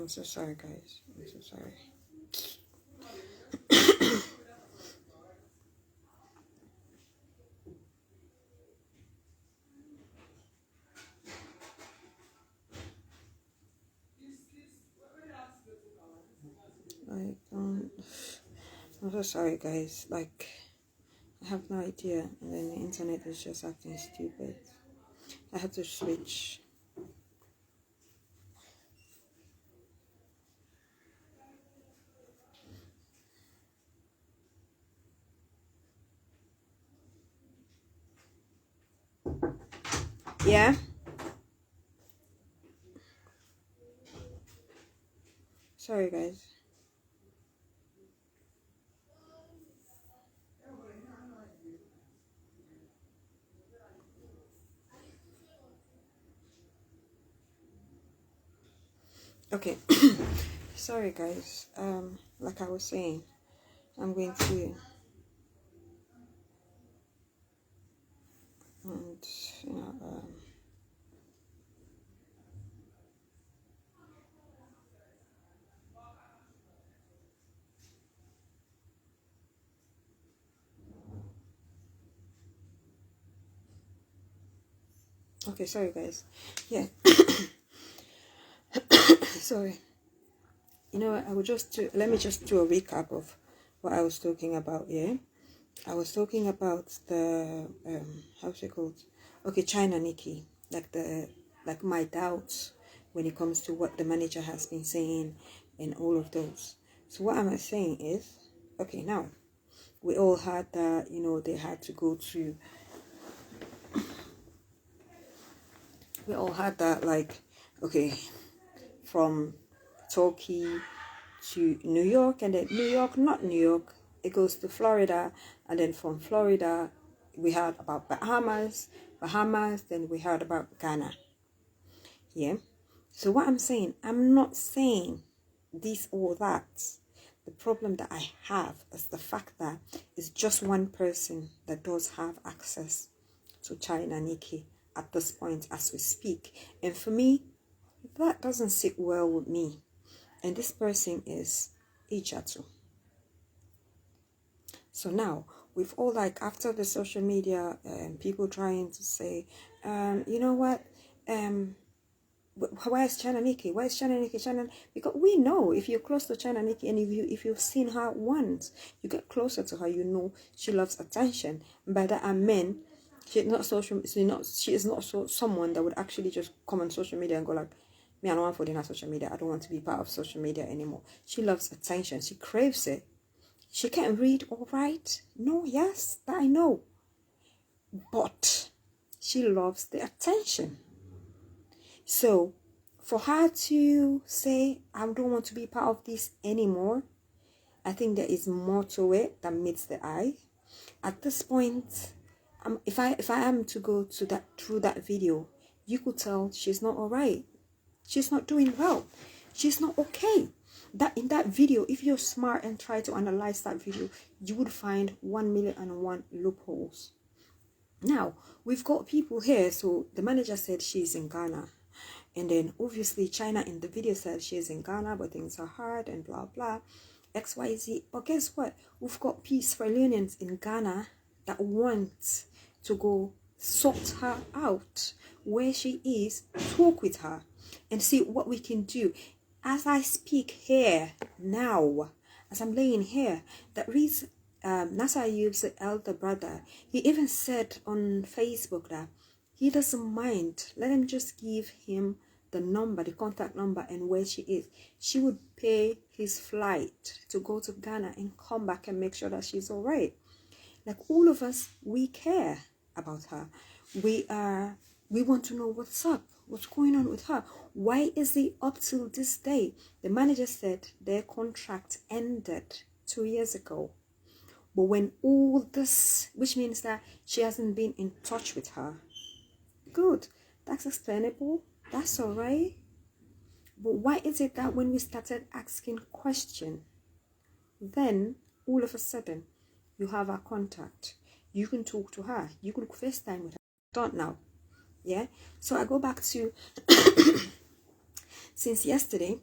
I'm so sorry, guys. I'm so sorry. Like, I'm so sorry, guys. Like, I have no idea, and then the internet is just acting stupid. I had to switch. Yeah? Sorry, guys. Okay. Sorry, guys. Like I was saying, I'm going to, and, you know, okay, sorry, guys. Yeah. Sorry. You know what? I will just do, let me just do a recap of what I was talking about. Yeah. I was talking about the, how's it called? Okay, China Nicky. Like my doubts when it comes to what the manager has been saying and all of those. So what I'm saying is, okay, now we all had that, you know, they had to go to, we all had that, like, okay, from Turkey to New York, and then New York, not New York, it goes to Florida, and then from Florida we heard about Bahamas, then we heard about Ghana. Yeah. So what I'm saying, I'm not saying this or that. The problem that I have is the fact that it's just one person that does have access to China Nicky at this point as we speak. And for me, that doesn't sit well with me. And this person is Ijatu. So now, with all, like, after the social media, people trying to say, you know what, why is China Nicky? Why is China Nicky? Because we know if you're close to China Nicky, and if you've seen her once, you get closer to her. You know she loves attention. By that I mean, she is not someone that would actually just come on social media and go like, me, I don't want to put in social media. I don't want to be part of social media anymore. She loves attention. She craves it. She can't read or write. No, yes, that I know. But she loves the attention. So, for her to say, I don't want to be part of this anymore, I think there is more to it than meets the eye. At this point, if I am to go to that through that video, you could tell she's not alright. She's not doing well. She's not okay. That in that video, if you're smart and try to analyze that video, you would find 1,000,001 loopholes. Now, we've got people here. So the manager said she's in Ghana. And then obviously China in the video said she's in Ghana, but things are hard and blah, blah, XYZ. But guess what? We've got peaceful unions in Ghana that want to go sort her out where she is, talk with her and see what we can do. As I speak here now, as I'm laying here, that reads Nasser Ayub's elder brother, he even said on Facebook that he doesn't mind. Let him just give him the number, the contact number, and where she is. She would pay his flight to go to Ghana and come back and make sure that she's all right. Like, all of us, we care about her. We want to know what's up, what's going on with her. Why is it up till this day? The manager said their contract ended 2 years ago. But when all this, which means that she hasn't been in touch with her. Good, that's explainable, that's all right. But why is it that when we started asking questions, then all of a sudden you have her contact, you can talk to her, you can FaceTime with her? Don't now. Yeah, so I go back to since yesterday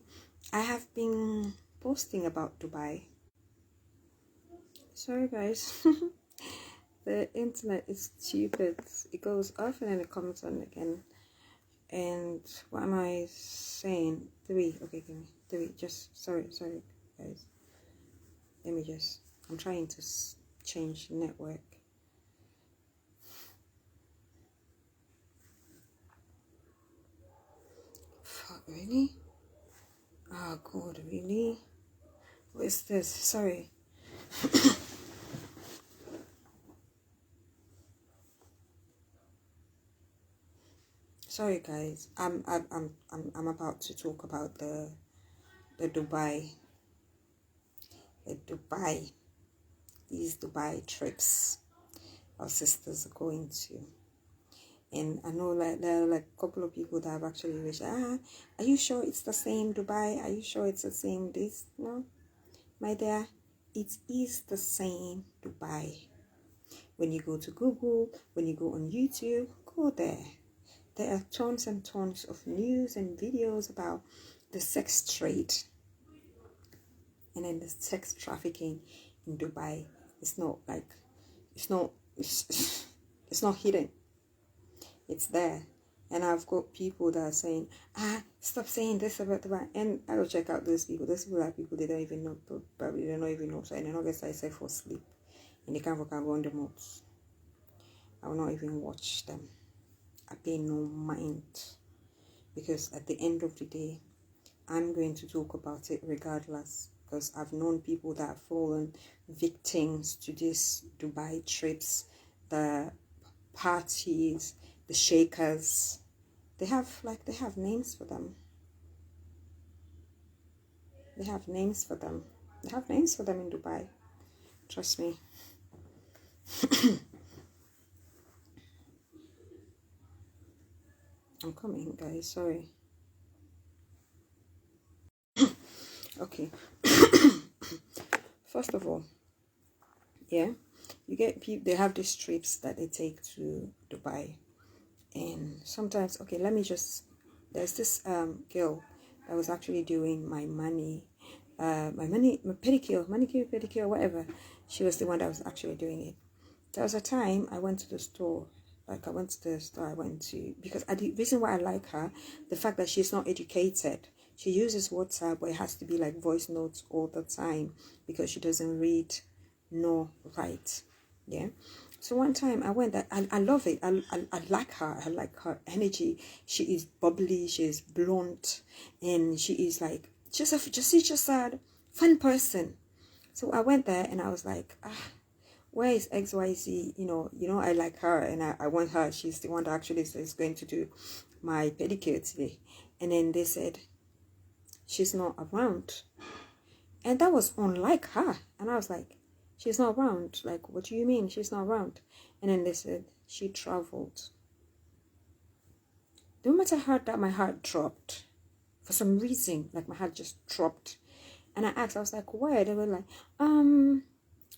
I have been posting about Dubai. Sorry guys. The internet is stupid. It goes off and then it comes on again. And what am I saying? 3. Okay, give me 3. Just sorry guys. Let me just. I'm trying to change network. Fuck, really? Oh god, really? What is this? Sorry. Sorry guys. I'm about to talk about the Dubai. These Dubai trips our sisters are going to. And I know like there are like a couple of people that have actually reached, are you sure it's the same Dubai? Are you sure it's the same this? No, my dear, it is the same Dubai. When you go to Google, when you go on YouTube, go there. There are tons and tons of news and videos about the sex trade and then the sex trafficking in Dubai. It's not like, it's not hidden. It's there. And I've got people that are saying, stop saying this about Dubai. And I will check out those people. Those people are people they don't even know, probably they don't even know. So, and then August I say for sleep. And they can't go on the modes. I will not even watch them. I pay no mind. Because at the end of the day, I'm going to talk about it regardless. Because I've known people that have fallen victims to these Dubai trips, the parties, the shakers. They have names for them. They have names for them. They have names for them in Dubai. Trust me. I'm coming, guys. Sorry. Okay. First of all, yeah, you get people. They have these trips that they take to Dubai, and sometimes, okay, let me just. There's this girl that was actually doing my pedicure, manicure, pedicure, whatever. She was the one that was actually doing it. There was a time I went to the store. Like I went to the store, because the reason why I like her, the fact that she's not educated. She uses WhatsApp, but it has to be like voice notes all the time because she doesn't read nor write. Yeah. So one time I went there. I love it. I like her. I like her energy. She is bubbly. She is blunt, and she is like just a fun person. So I went there and I was like, where is XYZ? I like her and I want her. She's the one that actually is going to do my pedicure today. And then they said, she's not around. And that was unlike her. And I was like, she's not around. Like, what do you mean she's not around? And then they said, she traveled. The moment I heard that, my heart dropped. For some reason, like my heart just dropped. And I asked, I was like, where? They were like,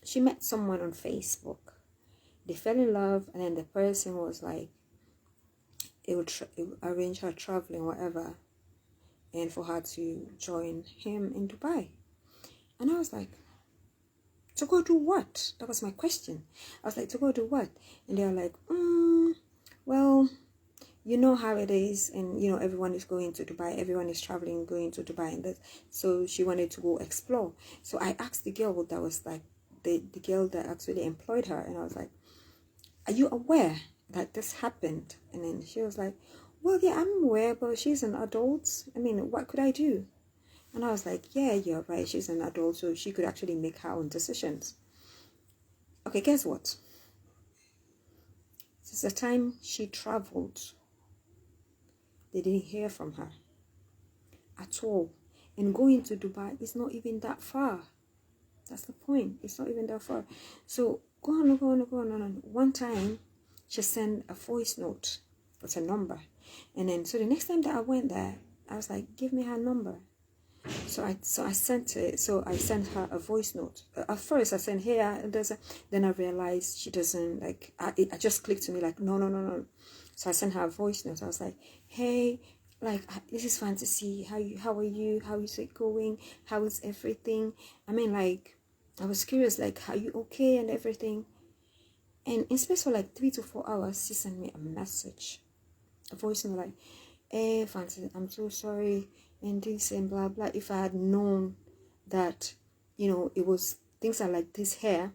she met someone on Facebook. They fell in love, and then the person was like, it would arrange her traveling, whatever, and for her to join him in Dubai. And I was like, to go do what? That was my question. I was like, to go do what? And they were like, well, you know how it is, and everyone is going to Dubai, everyone is traveling, going to Dubai, and that. So she wanted to go explore. So I asked the girl that was like the girl that actually employed her, and I was like, are you aware that this happened? And then she was like, well, yeah, I'm aware, but she's an adult. I mean, what could I do? And I was like, yeah, you're right, she's an adult, so she could actually make her own decisions. Okay, guess what? Since the time she traveled, they didn't hear from her at all. And going to Dubai is not even that far. That's the point. It's not even that far. So go on. One time, she sent a voice note with a number. And then, so the next time that I went there, I was like, give me her number. So I sent it. So I sent her a voice note. At first, I sent, hey, then I realized she doesn't, like, I just clicked to me like, no. So I sent her a voice note. I was like, hey, like, this is Fantacee. How are you? How is it going? How is everything? I mean, like, I was curious, like, are you okay and everything? And in space for like 3 to 4 hours, she sent me a message, a voice note, like, hey Fantacee, I'm so sorry, and this and blah blah. If I had known that, it was things are like this here,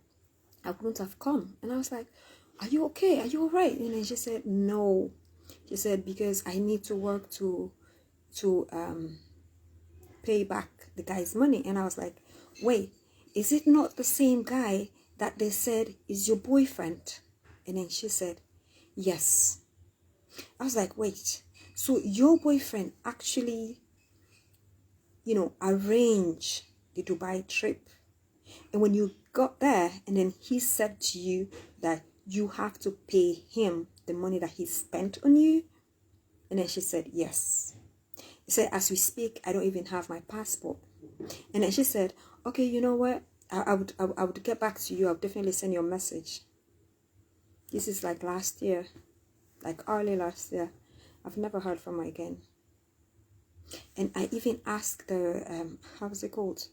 I wouldn't have come. And I was like, are you okay? Are you all right? And then she said, no. She said, because I need to work to pay back the guy's money. And I was like, wait, is it not the same guy that they said is your boyfriend? And then she said, yes. I was like, wait, so your boyfriend actually, arranged the Dubai trip? And when you got there, and then he said to you that you have to pay him the money that he spent on you? And then she said, yes. He said, as we speak, I don't even have my passport. And then she said, okay, you know what? I would get back to you. I'll definitely send you a message. This is like last year, like early last year. I've never heard from her again. And I even asked the, how's it called?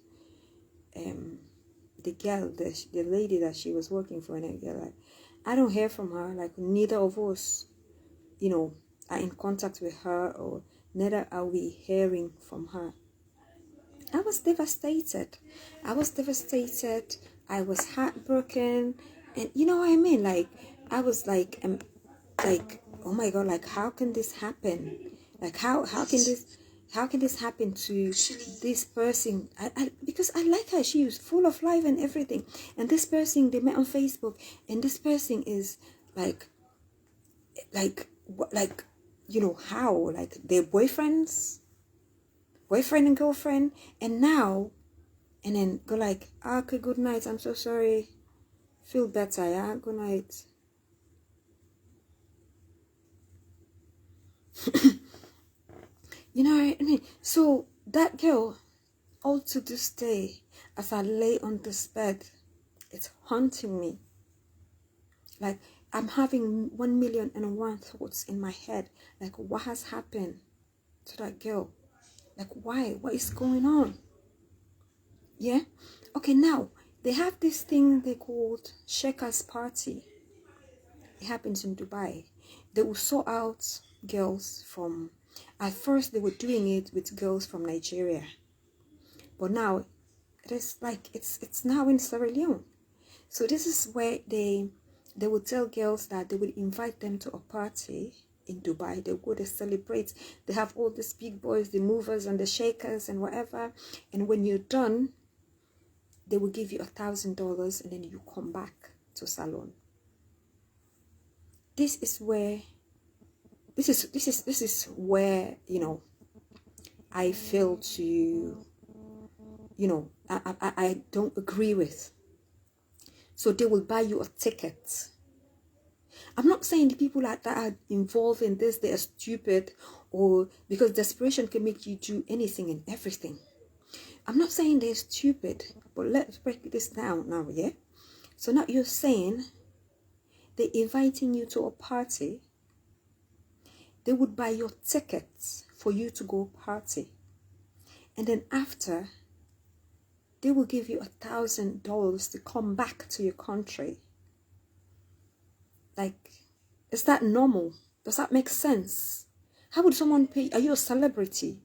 The girl, the lady that she was working for, and I get like, I don't hear from her. Like, neither of us, are in contact with her, or neither are we hearing from her. I was devastated. I was heartbroken, and you know what I mean. Like, I was like, oh my God, like, how can this happen? Like, how can this happen to this person? Because I like her. She was full of life and everything. And this person, they met on Facebook, and this person is like, how? Like, they're boyfriend and girlfriend, and now, and then go like, okay, good night. I'm so sorry. Feel better, yeah? Good night. You know what I mean? So that girl, all to this day, as I lay on this bed, it's haunting me. Like, I'm having 1,000,001 thoughts in my head. Like, what has happened to that girl? Like, why? What is going on? Yeah? Okay, now, they have this thing they called Shakers Party. It happens in Dubai. They will sort out girls from... At first, they were doing it with girls from Nigeria. But now, it is like, it's now in Sierra Leone. So this is where they would tell girls that they would invite them to a party in Dubai. They go, they celebrate. They have all these big boys, the movers and the shakers and whatever. And when you're done, they will give you $1,000, and then you come back to salon. This is where I feel to, I don't agree with. So they will buy you a ticket. I'm not saying the people that are involved in this, they are stupid, or because desperation can make you do anything and everything. I'm not saying they're stupid, but let's break this down now, yeah? So now you're saying they're inviting you to a party. They would buy your tickets for you to go party. And then after, they will give you $1,000 to come back to your country. Like, is that normal? Does that make sense? How would someone pay? Are you a celebrity?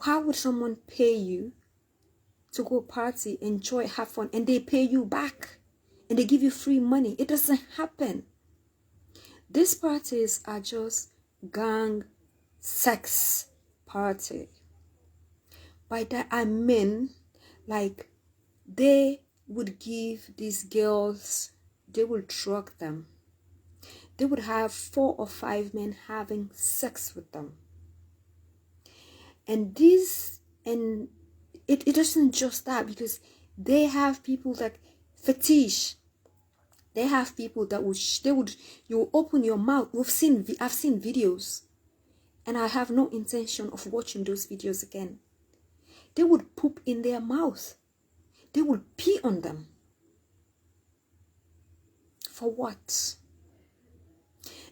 How would someone pay you to go party, enjoy, have fun, and they pay you back? And they give you free money? It doesn't happen. These parties are just gang sex party. By that I mean, like, they would give these girls, they would drug them. They would have 4 or 5 men having sex with them. And it isn't just that, because they have people like fetish. They have people that you open your mouth. I've seen videos, and I have no intention of watching those videos again. They would poop in their mouth. They would pee on them. For what?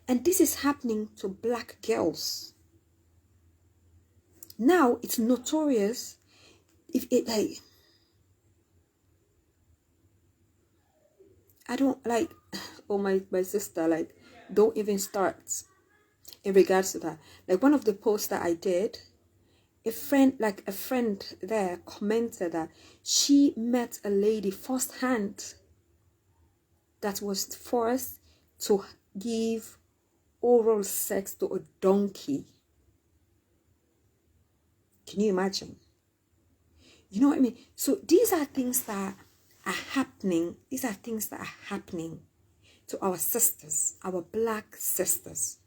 And this is happening to black girls. Now it's notorious. If it like, I don't like, oh my sister, like, don't even start in regards to that. Like one of the posts that I did, a friend there commented that she met a lady firsthand that was forced to give oral sex to a donkey. Can you imagine? You know what I mean? So these are things that are happening. These are things that are happening to our sisters, our black sisters.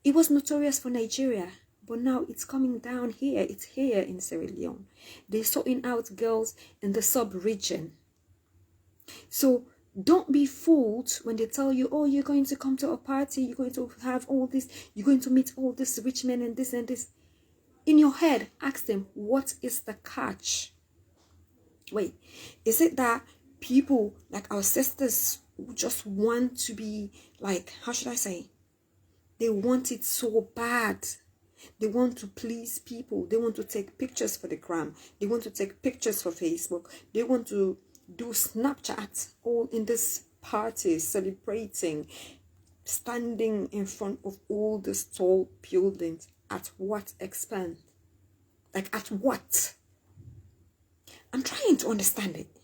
It was notorious for Nigeria, but now it's coming down here. It's here in Sierra Leone. They're sorting out girls in the sub-region. So don't be fooled when they tell you, oh, you're going to come to a party, you're going to have all this, you're going to meet all these rich men and this and this. In your head, ask them, what is the catch? Wait, is it that people like our sisters just want to be like, how should I say? They want it so bad. They want to please people. They want to take pictures for the gram. They want to take pictures for Facebook. They want to do Snapchat all in this party, celebrating, standing in front of all these tall buildings. At what expense? Like, at what? I'm trying to understand it.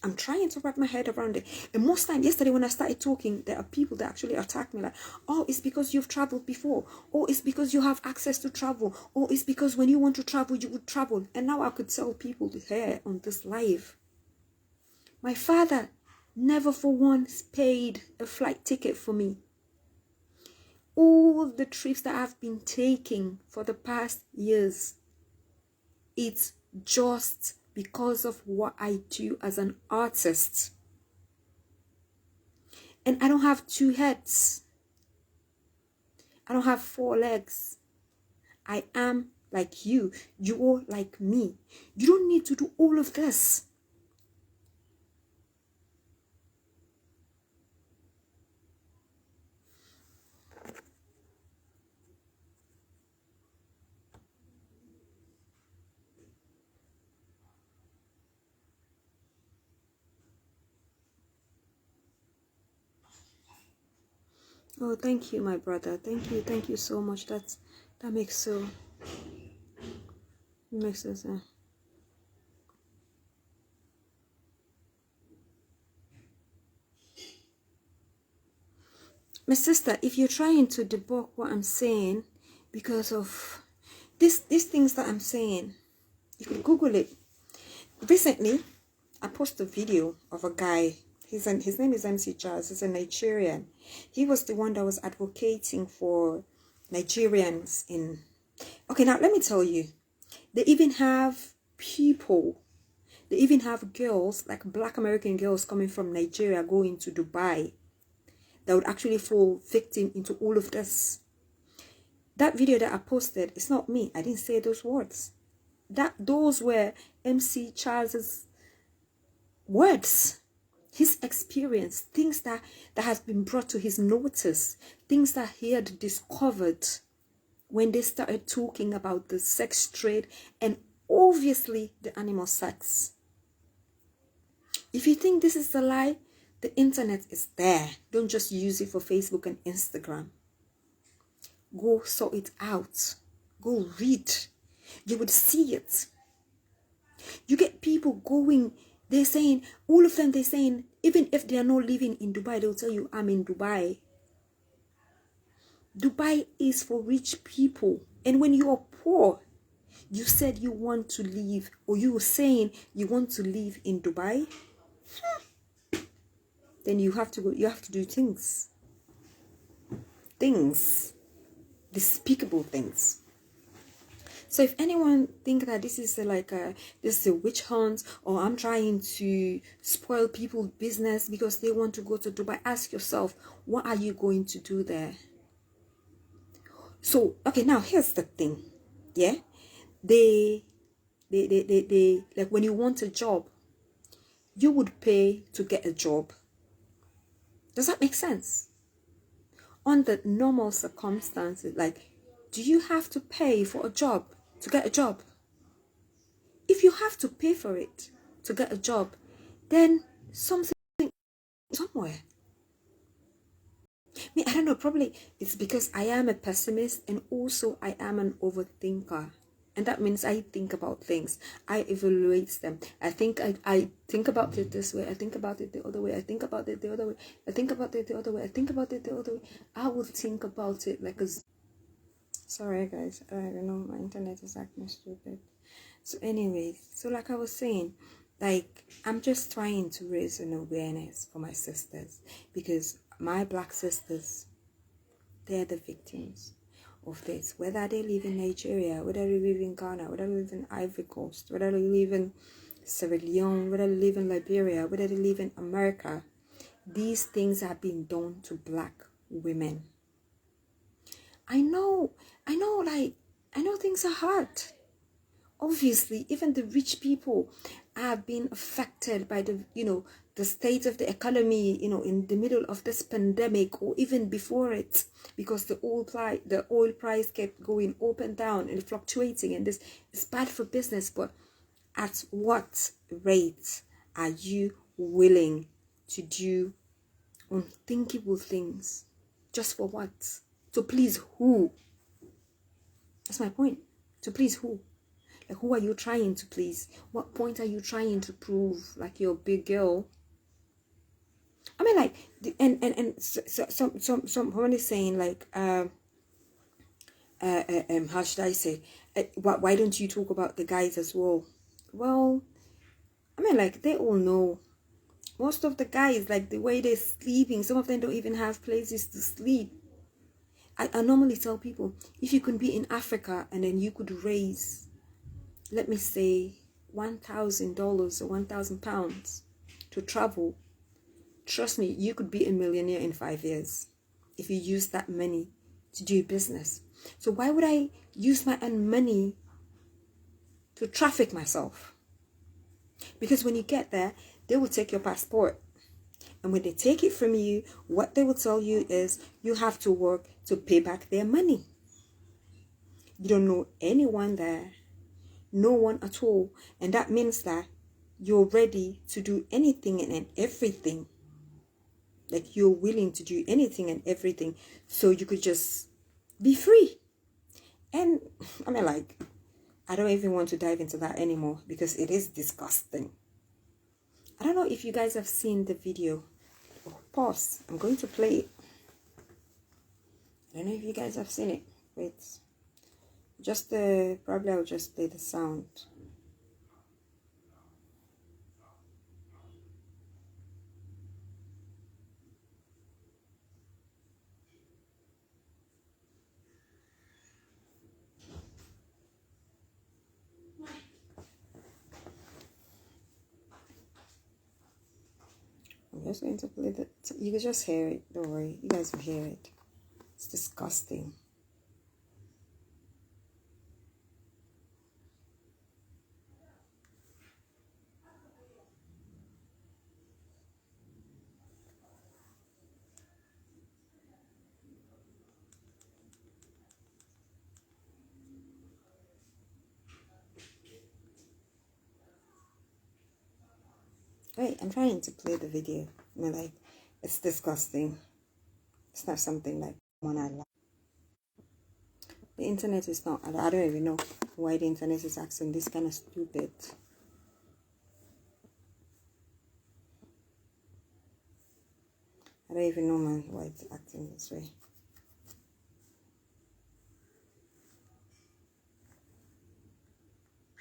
I'm trying to wrap my head around it. And most time, yesterday when I started talking, there are people that actually attack me like, oh, it's because you've traveled before. Or it's because you have access to travel. Or it's because when you want to travel, you would travel. And now I could tell people here on this live. My father never for once paid a flight ticket for me. All the trips that I've been taking for the past years, it's just because of what I do as an artist. And I don't have two heads. I don't have four legs. I am like you. You're like me. You don't need to do all of this. Oh, thank you, my brother. Thank you so much. That makes sense. My sister, if you're trying to debunk what I'm saying because of these things that I'm saying, you can Google it. Recently, I posted a video of a guy. His name is MC Charles. He's a Nigerian. He was the one that was advocating for Nigerians in... Okay, now let me tell you. They even have people, they even have girls, like black American girls coming from Nigeria going to Dubai that would actually fall victim into all of this. That video that I posted, it's not me. I didn't say those words. Those were MC Charles's words, his experience, things that has been brought to his notice, things that he had discovered when they started talking about the sex trade and obviously the animal sex. If you think this is a lie, the internet is there. Don't just use it for Facebook and Instagram. Go sort it out. Go read. You would see it. You get people going, they're saying, all of them, they're saying, even if they are not living in Dubai, they'll tell you, I'm in Dubai. Dubai is for rich people. And when you are poor, you said you want to live, or you were saying you want to live in Dubai, then you have to go, you have to do things, despicable things. So if anyone think that this is this is a witch hunt, or I'm trying to spoil people's business because they want to go to Dubai, ask yourself, what are you going to do there? So okay, now here's the thing, yeah, they like when you want a job, you would pay to get a job. Does that make sense? Under normal circumstances, like, do you have to pay for a job? to get a job. If you have to pay for it to get a job, then something somewhere. I don't know, probably it's because I am a pessimist and also I am an overthinker. And that means I think about things. I evaluate them. I think about it this way. I think about it the other way. I think about it the other way. I think about it the other way. I think about it the other way. I will think about it like a... Sorry guys, I don't know, my internet is acting stupid. So anyways, so like I was saying, like I'm just trying to raise an awareness for my sisters, because my black sisters, they're the victims of this. Whether they live in Nigeria, whether they live in Ghana, whether they live in Ivory Coast, whether they live in Sierra Leone, whether they live in Liberia, whether they live in America, these things have been done to black women. I know things are hard. Obviously, even the rich people have been affected by the state of the economy, in the middle of this pandemic or even before it, because the oil price kept going up and down and fluctuating, and this is bad for business. But at what rate are you willing to do unthinkable things? Just for what? To please who? That's my point. To please who? Like, who are you trying to please? What point are you trying to prove? Like, you're a big girl. I mean, like, someone is saying, like, how should I say? Why don't you talk about the guys as well? Well, I mean, like, they all know. Most of the guys, like, the way they're sleeping, some of them don't even have places to sleep. I normally tell people, if you could be in Africa and then you could raise, let me say, $1,000 or £1,000 to travel, trust me, you could be a millionaire in 5 years if you use that money to do business. So why would I use my own money to traffic myself? Because when you get there, they will take your passport. And when they take it from you, what they will tell you is you have to work to pay back their money. You don't know anyone there. No one at all. And that means that you're ready to do anything and everything. Like, you're willing to do anything and everything so you could just be free. And I mean, like, I don't even want to dive into that anymore because it is disgusting. I don't know if you guys have seen the video. Pause. I'm going to play it. I don't know if you guys have seen it. Wait. Just probably I'll just play the sound. I'm just going to play the... You can just hear it. Don't worry. You guys will hear it. It's disgusting. Wait, I'm trying to play the video. I mean, like, it's disgusting. It's not something like one I like. The internet is not... I don't even know why the internet is acting this kind of stupid. I don't even know, man, why it's acting this way.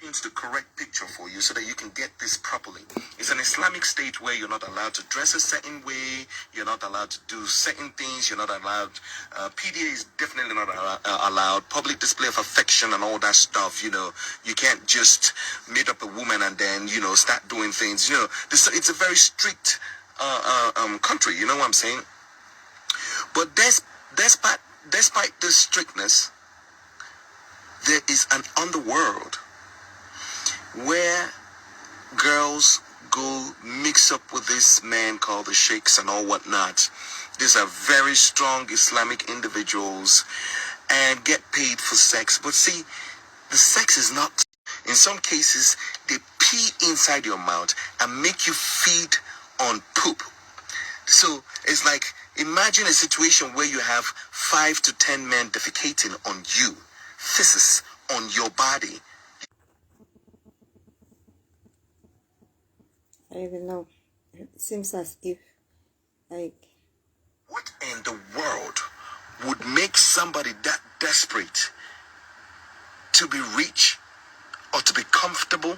Paints the correct picture for you so that you can get this properly. It's an Islamic state where you're not allowed to dress a certain way, you're not allowed to do certain things, you're not allowed, PDA is definitely not allowed, public display of affection and all that stuff, you can't just meet up a woman and then, start doing things, it's a very strict country, you know what I'm saying? But despite this strictness, there is an underworld where girls go mix up with this man called the sheikhs and all whatnot. These are very strong Islamic individuals and get paid for sex. But see, the The sex is not. In some cases, they pee inside your mouth and make you feed on poop. So it's like, imagine a situation where you have 5 to 10 men defecating on you, feces on your body. I don't even know. It seems as if, like, what in the world would make somebody that desperate to be rich or to be comfortable,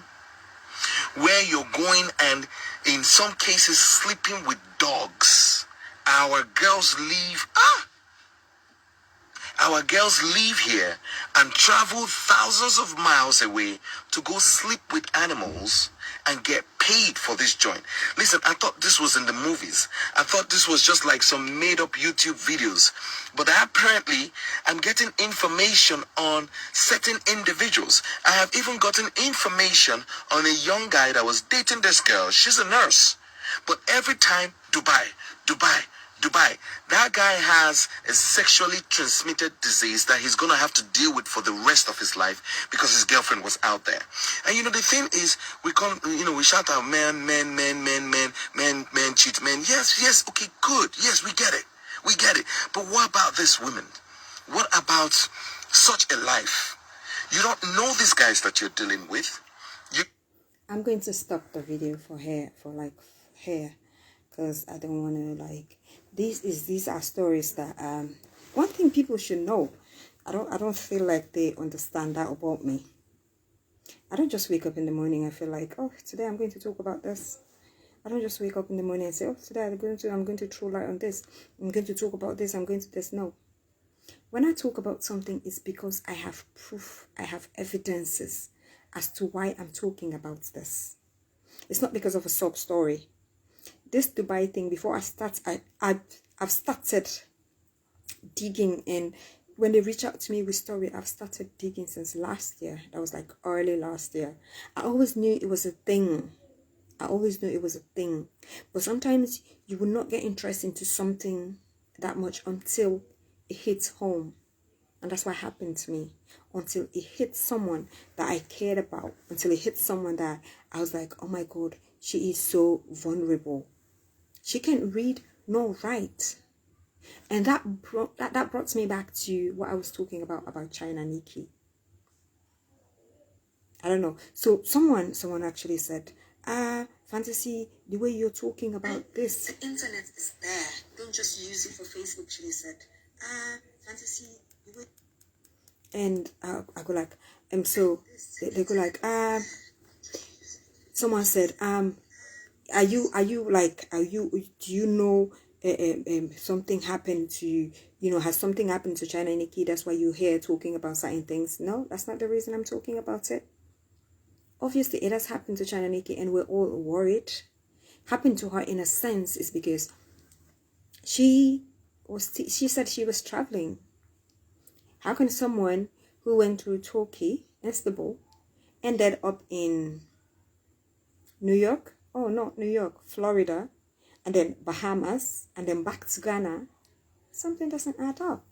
where you're going and in some cases sleeping with dogs? Our girls leave here and travel thousands of miles away to go sleep with animals and get paid for this joint. Listen, I thought this was in the movies. I thought this was just like some made up YouTube videos. But apparently, I'm getting information on certain individuals. I have even gotten information on a young guy that was dating this girl. She's a nurse. But every time, Dubai. That guy has a sexually transmitted disease that he's going to have to deal with for the rest of his life because his girlfriend was out there. And the thing is, we shout out men cheat, men. Yes, okay, good. Yes, we get it. But what about this women? What about such a life? You don't know these guys that you're dealing with. I'm going to stop the video for hair, because I don't want to, like, these are stories that one thing people should know. I don't feel like they understand that about me. I don't just wake up in the morning and feel like, oh, today I'm going to talk about this. I don't just wake up in the morning and say, oh, today I'm going to throw light on this. I'm going to talk about this. I'm going to this. No. When I talk about something, it's because I have proof. I have evidences as to why I'm talking about this. It's not because of a sob story. This Dubai thing, before I start, I've started digging, and when they reach out to me with story, I've started digging since last year. That was like early last year. I always knew it was a thing. But sometimes you will not get interested into something that much until it hits home. And that's what happened to me. Until it hit someone that I cared about. Until it hit someone that I was like, oh my God, she is so vulnerable. She can't read nor write. And that brought me back to what I was talking about China Nicky. I don't know. So someone actually said, Fantacee, the way you're talking about this, the internet is there. Don't just use it for Facebook, she said. Fantacee, the way. And I go like, so they go like, someone said, do you know something happened to you, has something happened to China Nicky? That's why you're here talking about certain things. No, that's not the reason I'm talking about it. Obviously, it has happened to China Nicky, and we're all worried. Happened to her in a sense is because she said she was traveling. How can someone who went through Turkey, Istanbul, ended up in New York? Oh, not New York, Florida, and then Bahamas, and then back to Ghana? Something doesn't add up.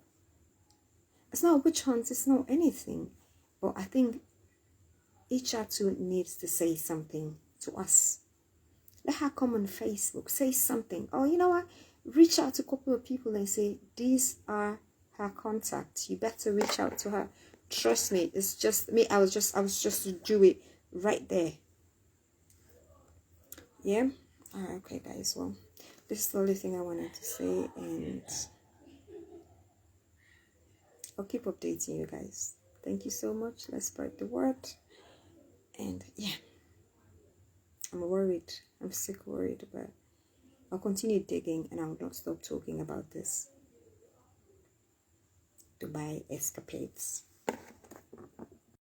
It's not witch hunts, it's not anything. But I think each two needs to say something to us. Let her come on Facebook, say something. Oh, you know what? Reach out to a couple of people and say, these are her contacts. You better reach out to her. Trust me, it's just me. I was just to do it right there. Yeah. All right, okay, guys. Well, this is the only thing I wanted to say, and I'll keep updating you guys. Thank you so much. Let's spread the word. And yeah, I'm worried. I'm sick worried, but I'll continue digging, and I will not stop talking about this Dubai escapades.